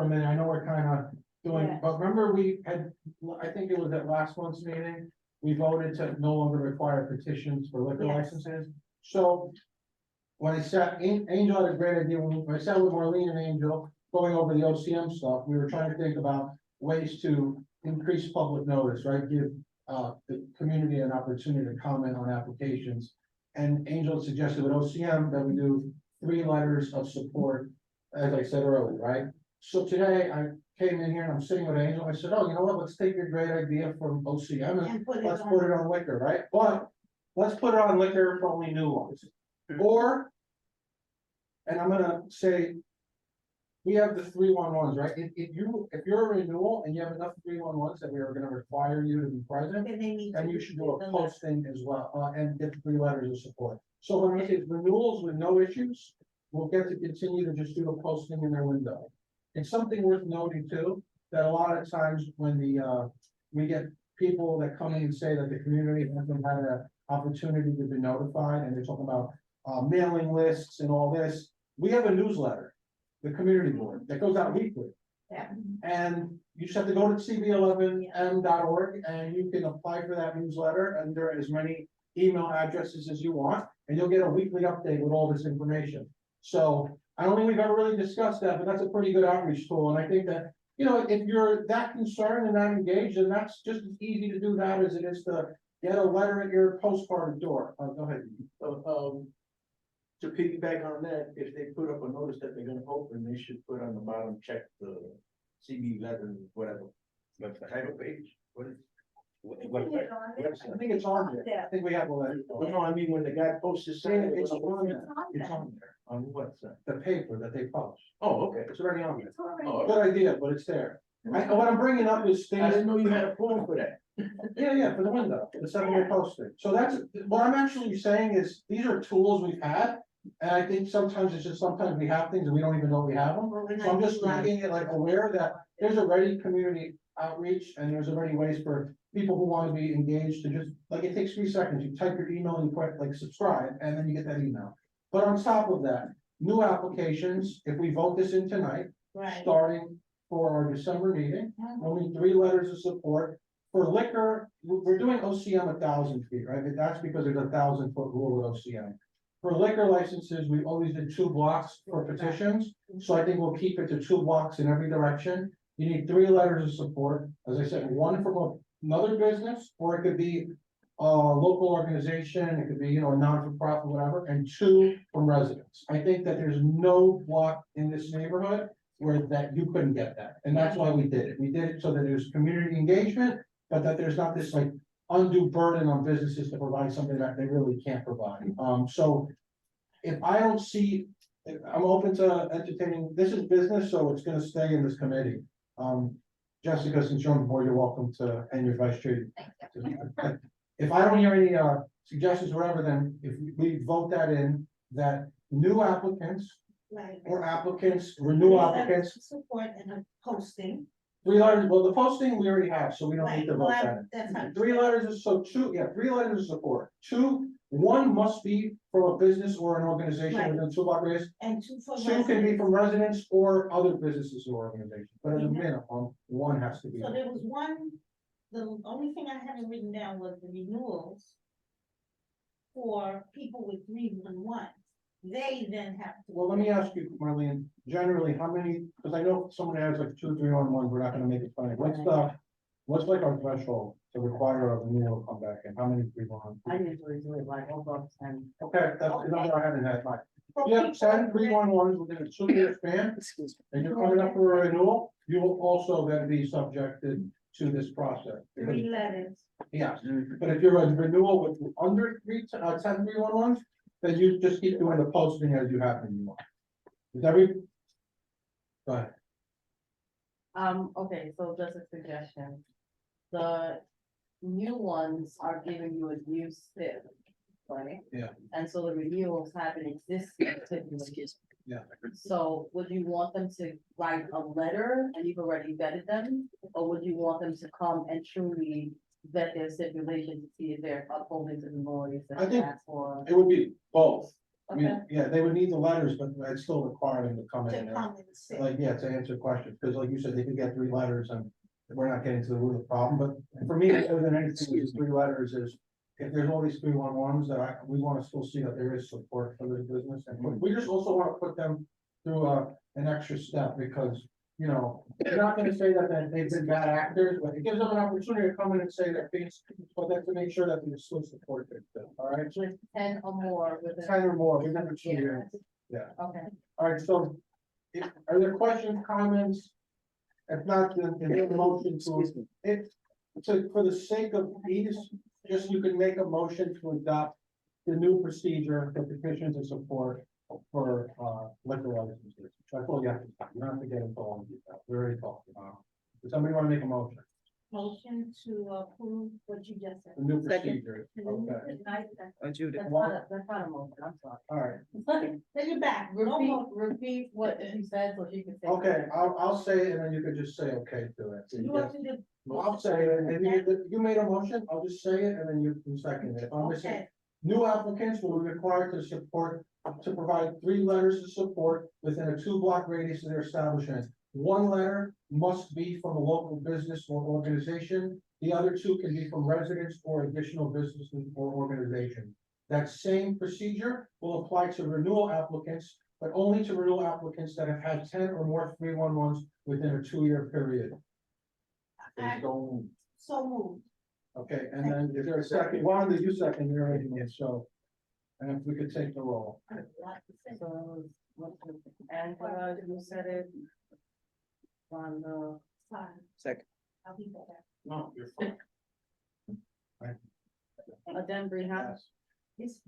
a minute. I know we're kind of doing, Yeah. but remember we had, I think it was at last month's meeting, we voted to no longer require petitions for liquor Yes. licenses. So when I sat, Angel had a great idea, when I sat with Marlene and Angel, going over the OCM stuff, we were trying to think about ways to increase public notice, right? Give the community an opportunity to comment on applications. And Angel suggested with OCM that we do 3 letters of support, as I said earlier, right? So today I came in here and I'm sitting with Angel, I said, oh, you know what, let's take your great idea from OCM and And put it let's on. put it on liquor, right? But let's put it on liquor for only new ones. Or, and I'm gonna say, we have the 311s, right? If you're a renewal and you have enough 311s that we are gonna require you to be present, And they need. and to you should do a the letter. posting as well, and get 3 letters of support. So when I say renewals with no issues, we'll get to continue to just do a posting in their window. It's something worth noting too, that a lot of times when we get people that come in and say that the community hasn't had an opportunity to be notified, and they're talking about mailing lists and all this, we have a newsletter, the community board, that goes out weekly. Yeah. And you just have to go to CB11M.org and you can apply for that newsletter, and there are as many email addresses as you want, and you'll get a weekly update with all this information. So I don't think we've ever really discussed that, but that's a pretty good outreach tool, and I think that, you know, if you're that concerned and that engaged, then that's just as easy to do that as it is to get a letter at your postcard door. Go ahead. To piggyback on that, if they put up a notice that they're gonna open, they should put on the bottom, check the CB11, whatever. Like the title page, what is? I think it's on there. I think we have all that. No, I mean, when the guy posts his sign. It's on there. It's on there. On what side? The paper that they publish. Oh, okay. It's already on there. It's already- Oh, Good idea, but it's there. What I'm bringing up is I things. didn't know you had a form for that. Yeah, for the window, the 7-day posting. So that's, what I'm actually saying is, these are tools we've had, And I think sometimes it's just, sometimes we have things and we don't even know we have them. Well, we're So I'm not just utilizing- making it like aware that there's already community outreach and there's already ways for people who want to be engaged to just, like, it takes 3 seconds. You type your email and you put like subscribe and then you get that email. But on top of that, new applications, if we vote this in tonight, Right. starting for our December meeting, Mhm. we'll need 3 letters of support. For liquor, we're doing OCM 1,000 feet, right? But that's because there's a 1,000-foot rule with OCM. For liquor licenses, we always did 2 blocks for petitions, so I think we'll keep it to 2 blocks in every direction. You need 3 letters of support, as I said, 1 from another business, or it could be a local organization, it could be, you know, a non-for-profit, whatever, and 2 from residents. I think that there's no block in this neighborhood where that you couldn't get that, and that's why we did it. We did it so that there's community engagement, but that there's not this like undue burden on businesses to provide something that they really can't provide. So if I don't see, I'm open to entertaining, this is business, so it's gonna stay in this committee. Jessica, since you're on the board, you're welcome to, and your vice chair. If I don't hear any suggestions or whatever, then if we vote that in, that new applicants Right. or applicants, renewal applicants, Support and a posting. 3 letters, well, the posting we already have, so we don't need to vote Right, that. well, that's not- 3 letters is so 2, yeah, 3 letters of support. 1 must be from a business or an organization Right. within 2 block radius. And 2 for 2 can be residents. from residents or other businesses or organizations, but at a minimum, 1 has to be. So there was one, the only thing I haven't written down was the renewals. For people with 311, they then have to. Well, let me ask you, Marlene, generally, how many, because I know someone has like 2, 3 on 1, we're not gonna make it funny. What's like our threshold to require a renewal to come back in? How many 311? I usually do it like over 10. Okay, that's the number I haven't had, Mike. For You have people 10 with- 311s within a 2-year span, and you're coming up for a renewal, you will also then be subjected to this process. 3 letters. Yes, but if you're a renewal with under 10 311s, then you just keep doing the posting as you have been. Is every? Go ahead. Okay, so just a suggestion. The new ones are giving you a new SIP, right? Yeah. And so the renewals have an existing SIP. Yeah. So would you want them to write a letter and you've already vetted them? Or would you want them to come and truly vet their stipulation to see if they're upholding to the lawyers I that think- ask for? It would be both. I Okay, mean, yeah, they would need the letters, but I'd still require them to come in To there. come and sit. Like, yeah, to answer questions, because like you said, they could get 3 letters and we're not getting to the root of the problem, but for me, other than anything, these 3 letters is. If there's all these 311s that we wanna still see that there is support for this business, and we just also wanna put them through an extra step, because. You know, you're not gonna say that they've been bad actors, but it gives them an opportunity to come in and say their piece, but then to make sure that there's still support there, all right? with 10 or more within. 10 or more, within the 2 years. Okay. All right, so, are there questions, comments? If not, then the motion to, for the sake of ease, just you can make a motion to adopt the new procedure for petitions of support for, liquor licenses. That's all you have to, do. You don't have to get into all of detail, we already talked about. it. Does somebody want to make a motion? Motion to approve what you just said. The new procedure, okay, That's not a motion, I'm sorry. all right, Take it back. No more. Repeat what she said so she can say. okay, I'll say it, and then you could just say okay to it. You want me to? I'll say it, and you made a motion, I'll just say it, and then you can second it. I'm just saying, Okay, new applicants will be required to provide 3 letters of support within a 2-block radius of their establishment. 1 letter must be from a local business or organization. The other 2 can be from residents or additional businesses or organizations. That same procedure will apply to renewal applicants, but only to renewal applicants that have had 10 or more 311s within a 2-year period. so moved. Okay, and then is there a second? Wanda, you second, you're already in, so. And if we could take the roll. So, Angela, you said it. On the. Sorry. I'll be better. No, you're fine. Denver House, Yes.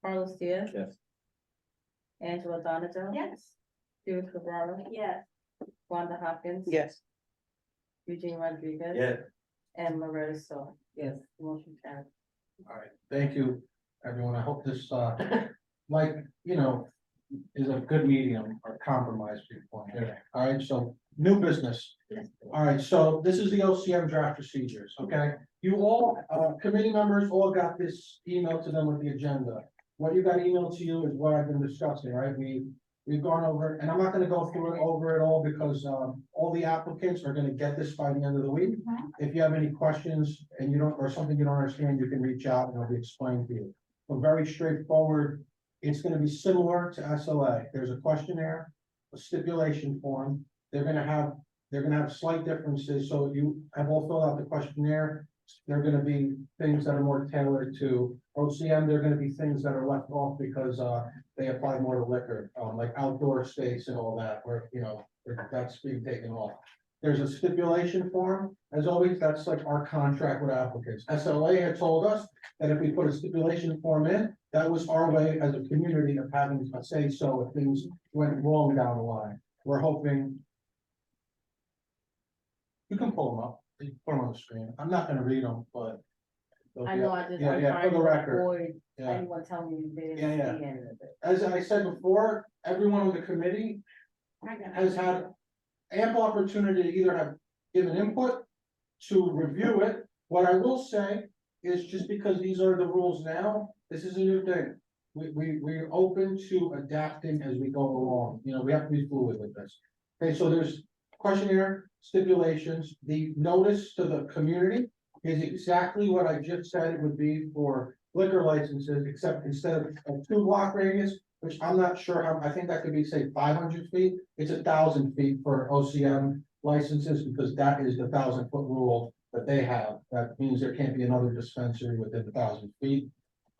Carlos Diaz. Yes. Angela Donato. Yes. Judith Cabrera. Yes. Wanda Hopkins. Yes. Eugene Rodriguez. Yes. And Loretta Stowe. Yes. Motion carried. All right, thank you, everyone. I hope this like, you know, is a good medium or compromise viewpoint. All right, so new business. All right, so this is the OCM draft procedures, okay? You all, committee members all got this email to them with the agenda. What you got emailed to you is what I've been discussing, right? We've gone over, and I'm not gonna go through it over it all because, all the applicants are gonna get this by the end of the week. If you have any questions and you don't, or something you don't understand, you can reach out and it'll be explained to you. But very straightforward, it's gonna be similar to SLA. There's a questionnaire, a stipulation form. They're gonna have slight differences, so you have all filled out the questionnaire. There are gonna be things that are more tailored to OCM, there are gonna be things that are left off because, they apply more to liquor, like outdoor space and all that, where, you know, that's being taken off. There's a stipulation form, as always, that's like our contract with applicants. SLA had told us that if we put a stipulation form in, that was our way as a community of having a say so if things went wrong down the line. We're hoping. You can pull them up, you can put them on the screen, I'm not gonna read them, but. I know, I just, Yeah, I'm yeah, trying for the to record. avoid Yeah. anyone telling me they Yeah, didn't yeah. see any of it. As I said before, everyone on the committee has had ample opportunity to either have given input to review it. What I will say is just because these are the rules now, this is a new thing. We're open to adapting as we go along, you know, we have to be fluid with this. Okay, so there's questionnaire stipulations, the notice to the community is exactly what I just said it would be for liquor licenses, except instead of a 2 block radius, which I'm not sure how, I think that could be, say, 500 feet, it's 1,000 feet for OCM licenses, because that is the 1,000-foot rule that they have. That means there can't be another dispensary within 1,000 feet.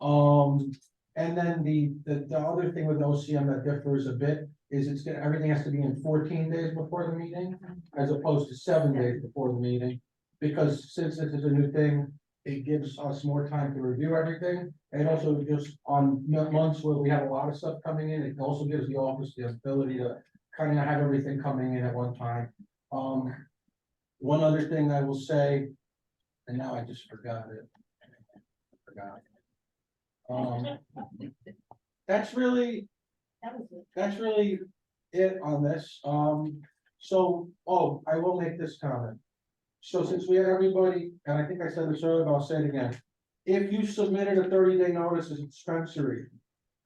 And then the other thing with OCM that differs a bit is everything has to be in 14 days before the meeting, as opposed to 7 days before the meeting. Because since this is a new thing, it gives us more time to review everything. And also just on months where we have a lot of stuff coming in, it also gives the office the ability to kind of have everything coming in at one time. One other thing I will say, and now I just forgot it. That's really it on this. So, I will make this comment. So since we had everybody, and I think I said this earlier, but I'll say it again. If you submitted a 30-day notice as a dispensary,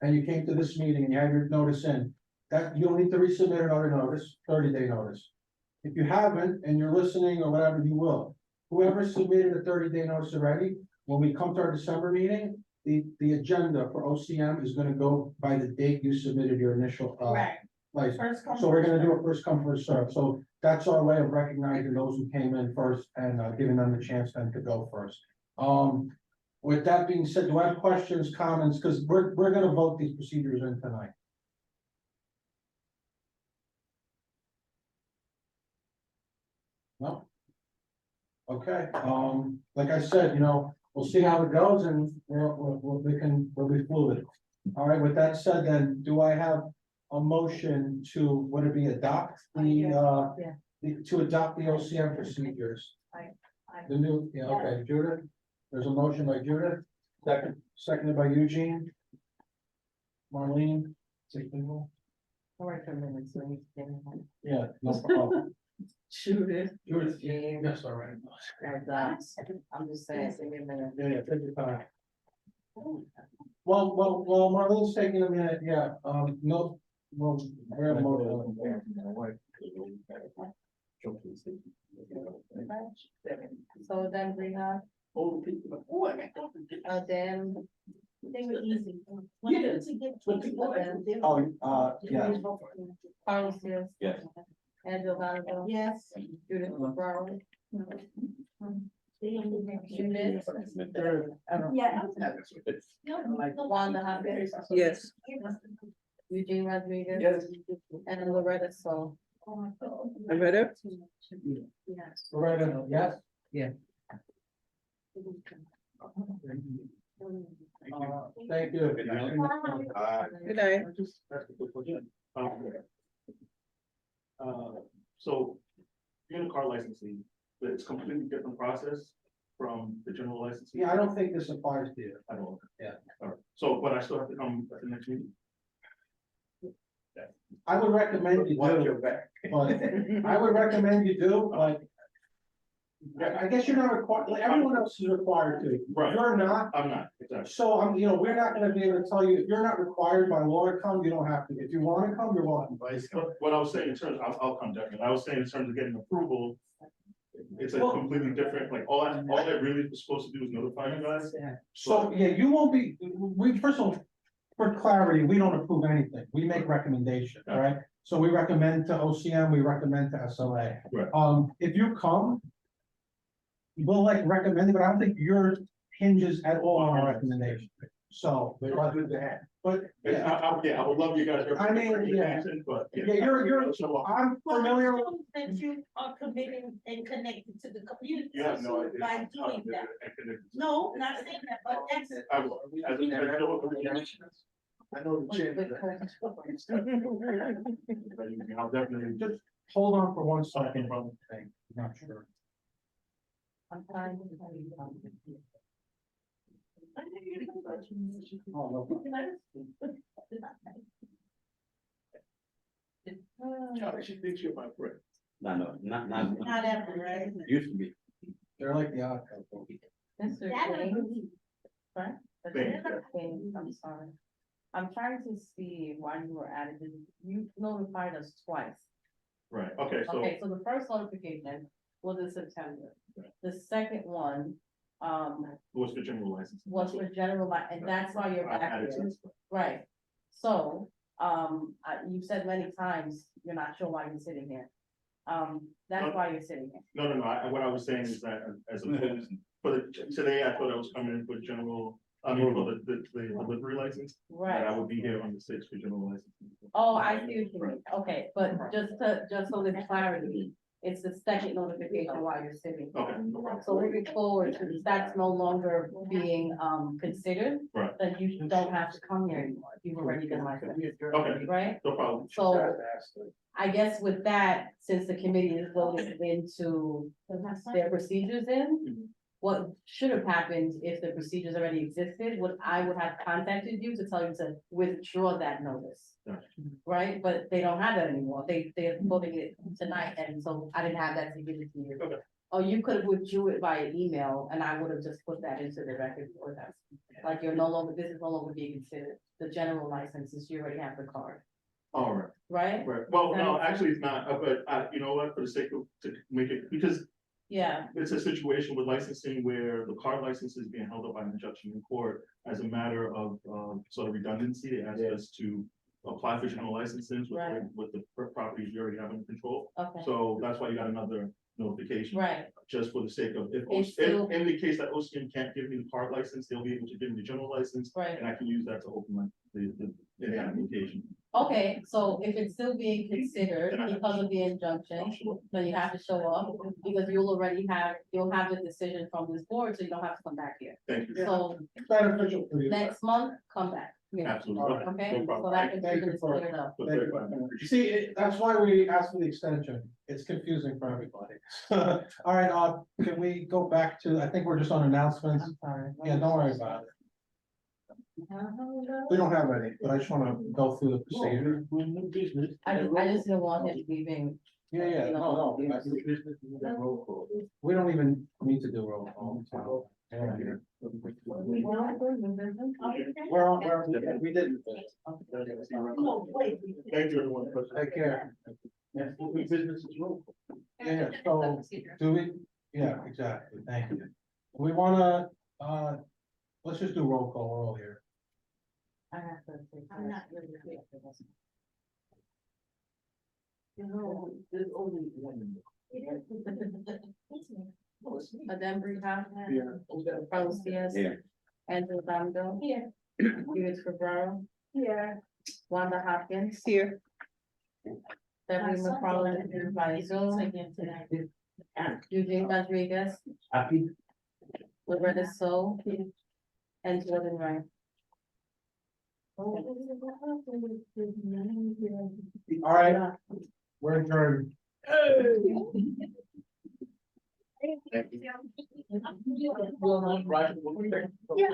and you came to this meeting and you had your notice in, that you'll need to resubmit another notice, 30-day notice. If you haven't, and you're listening or whatever, you will. Whoever submitted a 30-day notice already, when we come to our December meeting, the agenda for OCM is gonna go by the date you submitted your initial, Right. license. First come, So we're gonna first do a served. first come, first served. So that's our way of recognizing those who came in first and giving them the chance then to go first. With that being said, do I have questions, comments? Because we're gonna vote these procedures in tonight. No? Okay, like I said, you know, we'll see how it goes and we'll be fluid. All right, with that said, then, do I have a motion to, would it be adopt to adopt the OCM procedures? The new, yeah, okay, Judith, there's a motion by Judith, seconded by Eugene. Marlene, take the roll. All right, for a minute, so we can. Yeah, no problem. Judith. Judith, yes, all right. And, I'm just saying, give me a minute. Yeah, take your time. Well, Marlene's taking a minute, yeah, no, well, we're a motion. So then we have, then, They were easy. When I get to get to the- Oh, yeah. Carlos, yes. Yes. Angela Valentine. Yes. Judith Brown. Judith. Yeah. Wanda Hopkins. Yes. Eugene Rodriguez. Yes. And Loretta So. Loretta? Loretta, yes? Yeah. Thank you. Good night. Good night. Just so, unit car licensing, but it's completely different process. from the general license? Yeah, I don't think this applies to you. I don't. Yeah. All right, so, but I still have to come at the next meeting? I would recommend you Watch do, your back. but I would recommend you do, like. I guess you're not required, like, everyone else is required to. Right. You're not, I'm not, exactly. so we're not gonna be able to tell you, if you're not required by law to come, you don't have to. If you wanna come, you're welcome. But what I was saying in terms, I'll come definitely, I was saying in terms of getting approval. It's a completely different, like, all that really was supposed to do is notify you guys. So, yeah, you won't be, first of all, for clarity, we don't approve anything. We make recommendations, right? So we recommend to OCM, we recommend to SLA. Right. If you come, we'll like recommend it, but I don't think yours hinges at all on our recommendation. So, But it's good to have. but, yeah, I would love you guys. I mean, yeah. But. yeah, you're, I'm familiar, Well, it shows that you are committed and connected to the community. You have no idea. By doing that. No, not saying that, but that's. I will, as I know the chairman. I'll definitely. just hold on for 1 second, brother. I'm not sure. I'm trying to. Oh, no. She thinks you're my friend. No, not. Not ever, right? Used to be. They're like the odd couple. Mr. That I King, believe. right? Thank Mr. King, I'm sorry. I'm trying to see why you were added. You notified us twice. Right, okay, so. Okay, so the first notification was in September. Right. The second one, What's the general license? was for general, and that's why you're I back added to here. this. Right, so, you've said many times, you're not sure why you're sitting here. That's why you're sitting here. No, what I was saying is that as opposed, today I thought I was coming in for general, for the delivery license. Right. That I would be here on the 6th for general license. Oh, I see what you mean, okay, but just so there's clarity, it's the second notification while you're sitting. Okay, no problem. So moving forward, since that's no longer being, considered. Right. Then you don't have to come here anymore, you've already been licensed, Okay, right? no problem. So I guess with that, since the committee is voting into their procedures in, what should have happened if the procedures already existed, I would have contacted you to tell you to withdraw that notice. Gotcha. Right, but they don't have that anymore, they're voting it tonight, and so I didn't have that to give it to you. Okay. Or you could have withdrew it via email, and I would have just put that into the record for them. Like you're no longer, this is no longer being considered the general license, since you already have the card, All right, right? right. Well, That no, makes sense. actually it's not, but you know what, for the sake of, to make it, because Yeah, it's a situation with licensing where the card license is being held up by an injunction in court as a matter of, sort of redundancy. They asked us to apply for general licenses Right. with the properties you already have in control. okay, So that's why you got another notification. right, Just for the sake of, It's still- in the case that OCM can't give me the card license, they'll be able to give me the general license. right. And I can use that to open my, the application. Okay, so if it's still being considered because of the injunction, then you have to show up, because you'll have the decision from this board, so you don't have to come back here. Thank you. So It's beneficial for you. next month, come back. Yeah. Absolutely. Okay, No so problem. that Thank confusion you is for- cleared up. Thank you. See, that's why we asked for the extension. It's confusing for everybody. All right, can we go back to, I think we're just on announcements. I'm sorry. Yeah, don't worry about it. We don't have any, but I just wanna go through the procedure. I just didn't want him leaving. Yeah, no, we don't even need to do roll call. so, yeah. We didn't. No, wait. Thank you, everyone. Take care. Business is local. Yeah, so, do we, yeah, exactly, thank you. We wanna, let's just do roll call, we're all here. I have to take I'm not that. really You know, there's only one. Madam Briha, Yeah. Carlos Diaz. Yeah. Andrew Bando. Here. Felix Cabrera. Here. Wanda Hopkins. Here. Debbie McFarland by Zoom. Eugene Rodriguez. Happy. Loretta So. And Jordan Wright. All right, we're adjourned. Yeah.